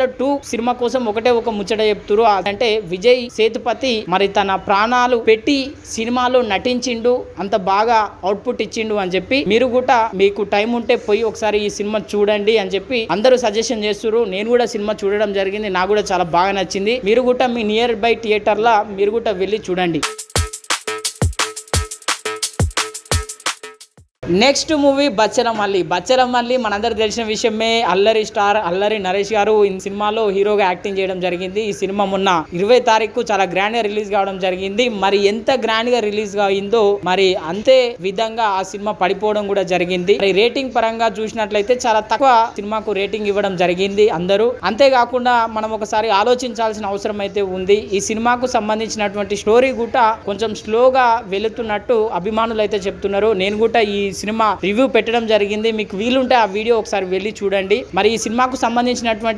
2 cinema కోసం ఒకటే ఒక ముచ్చట చెప్తురు, అంటే విజయ్ సేతుపతి మరి తన ప్రాణాలు పెట్టి సినిమాలో నటించిండు, అంత బాగా అవుట్పుట్ ఇచ్చిండు అని చెప్పి మీరు కూడా మీకు టైం ఉంటే పోయి ఒకసారి ఈ సినిమా చూడండి అని చెప్పి అందరూ సజెషన్ చేస్తున్నారు. నేను కూడా సినిమా చూడడం జరిగింది, నాకు కూడా చాలా బాగా నచ్చింది. మీరు కూడా మీ నియర్ బై థియేటర్లా మీరు కూడా వెళ్ళి చూడండి. నెక్స్ట్ మూవీ బచ్చలమల్లి మనందరికి తెలిసిన విషయమే. అల్లరి స్టార్ అల్లరి నరేష్ గారు ఈ సినిమాలో హీరోగా యాక్టింగ్ చేయడం జరిగింది. ఈ సినిమా మొన్న 20 తారీఖు చాలా గ్రాండ్ గా రిలీజ్ కావడం జరిగింది. మరి ఎంత గ్రాండ్ గా రిలీజ్ అయిందో మరి అంతే విధంగా ఆ సినిమా పడిపోవడం కూడా జరిగింది. మరి రేటింగ్ పరంగా చూసినట్లయితే చాలా తక్కువ సినిమాకు రేటింగ్ ఇవ్వడం జరిగింది అందరూ. అంతేకాకుండా మనం ఒకసారి ఆలోచించాల్సిన అవసరం అయితే ఉంది. ఈ సినిమాకు సంబంధించినటువంటి స్టోరీ కూడా కొంచెం స్లోగా వెళుతున్నట్టు అభిమానులు అయితే చెప్తున్నారు. నేను కూడా ఈ సినిమా రివ్యూ పెట్టడం జరిగింది, మీకు వీలుంటే ఆ వీడియో ఒకసారి వెళ్ళి చూడండి. మరి ఈ సినిమాకు సంబంధించినటువంటి